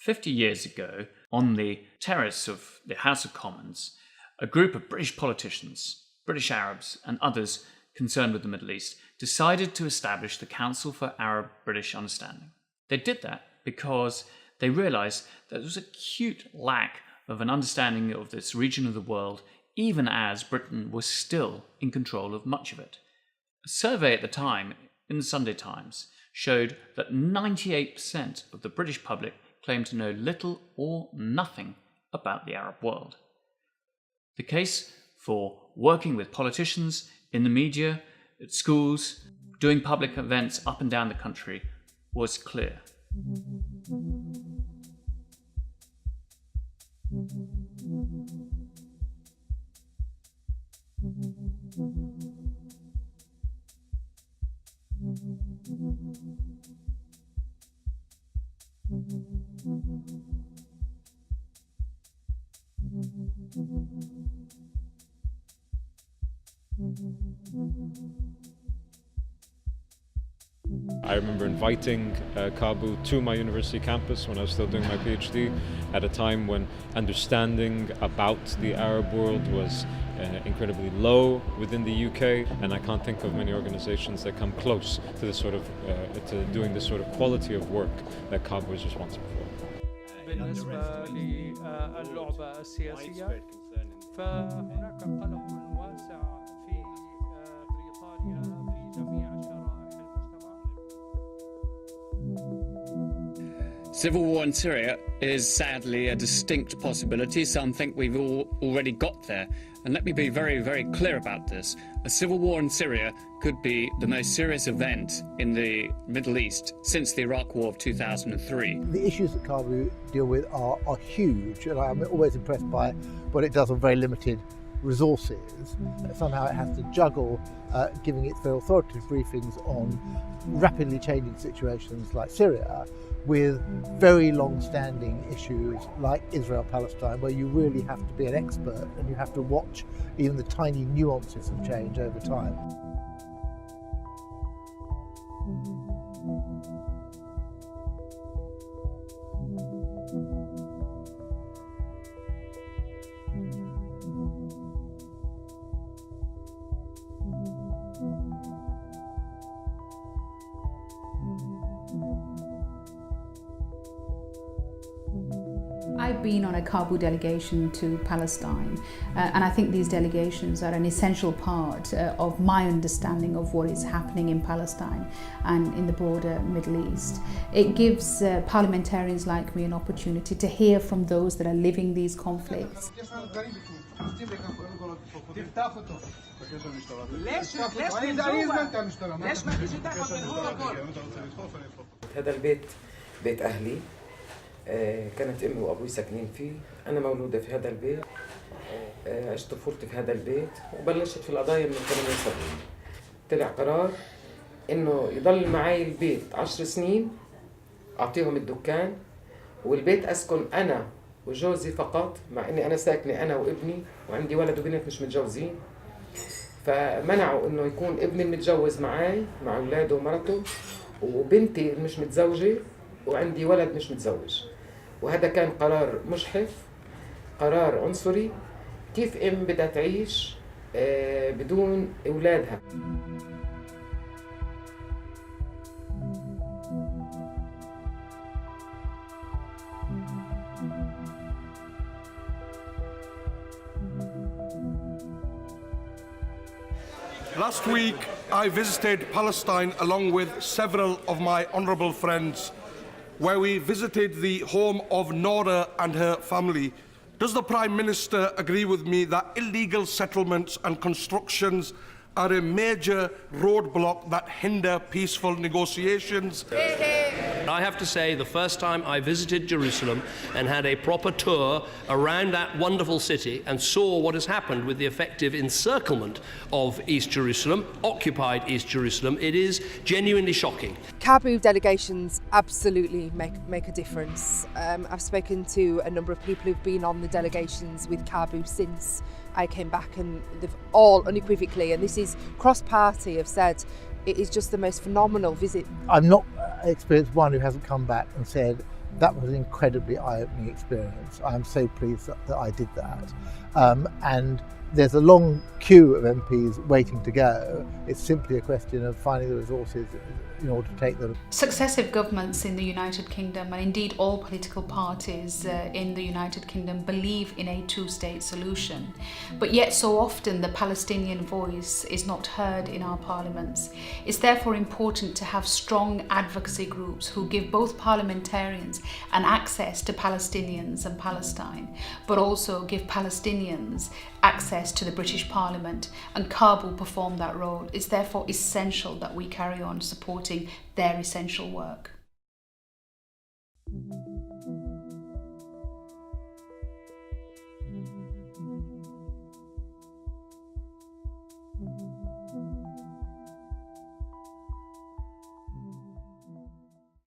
50 years ago, on the terrace of the House of Commons, a group of British politicians, British Arabs and others concerned with the Middle East, decided to establish the Council for Arab-British Understanding. They did that because they realised that there was an acute lack of an understanding of this region of the world, even as Britain was still in control of much of it. A survey at the time in the Sunday Times showed that 98% of the British public claimed to know little or nothing about the Arab world. The case for working with politicians in the media, at schools, doing public events up and down the country was clear. I remember inviting Caabu to my university campus when I was still doing my PhD at a time when understanding about the Arab world was incredibly low within the UK, and I can't think of many organizations that come close to this sort of to doing this sort of quality of work that Caabu is responsible for. بالنسبة للعبة السياسية فهناك قلق واسع في بريطانيا في جميع شرائح المجتمع. Civil war in Syria is sadly a distinct possibility. Some think we've already got there. And let me be very, very clear about this. A civil war in Syria could be the most serious event in the Middle East since the Iraq War of 2003. The issues that Caabu deal with are huge, and I'm always impressed by what it does on very limited resources. Somehow it has to juggle giving its very authoritative briefings on rapidly changing situations like Syria with very long-standing issues like Israel-Palestine, where you really have to be an expert and you have to watch even the tiny nuances of change over time. I've been on a Caabu delegation to Palestine, and I think these delegations are an essential part of my understanding of what is happening in Palestine and in the broader Middle East. It gives parliamentarians like me an opportunity to hear from those that are living these conflicts. هذا البيت بيت أهلي. كانت أمي وأبوي ساكنين فيه. أنا مولودة في هذا البيت. عشت طفولتي في هذا البيت وبلشت في القضايا من 78. طلع قرار إنه يضل معي البيت 10 سنين، أعطيهم الدكان والبيت أسكن أنا وجوزي فقط، مع إني أنا ساكنة أنا وابني وعندي ولد وبنت مش متجوزين. فمنعوا إنه يكون ابني المتجوز معي مع أولاده ومرته، وبنتي مش متزوجة وعندي ولد مش متزوج. وهذا كان قرار مجحف، قرار عنصري. كيف ام بدها تعيش بدون اولادها؟ Last week, I visited Palestine along with several of my honourable friends, where we visited the home of Nora and her family. Does the Prime Minister agree with me that illegal settlements and constructions are a major roadblock that hinder peaceful negotiations? I have to say, the first time I visited Jerusalem and had a proper tour around that wonderful city and saw what has happened with the effective encirclement of East Jerusalem, occupied East Jerusalem, it is genuinely shocking. Caabu delegations absolutely make a difference. I've spoken to a number of people who've been on the delegations with Caabu since I came back, and they've all unequivocally, and this is cross-party, have said it is just the most phenomenal visit. I've not experienced one who hasn't come back and said That was an incredibly eye-opening experience. I'm so pleased that I did that. And there's a long queue of MPs waiting to go. It's simply a question of finding the resources in order to take them. Successive governments in the United Kingdom, and indeed all political parties in the United Kingdom, believe in a two-state solution. But yet so often the Palestinian voice is not heard in our parliaments. It's therefore important to have strong advocacy groups who give both parliamentarians an access to Palestinians and Palestine, but also give Palestinians access to the British Parliament, and Caabu perform that role. It's therefore essential that we carry on supporting their essential work.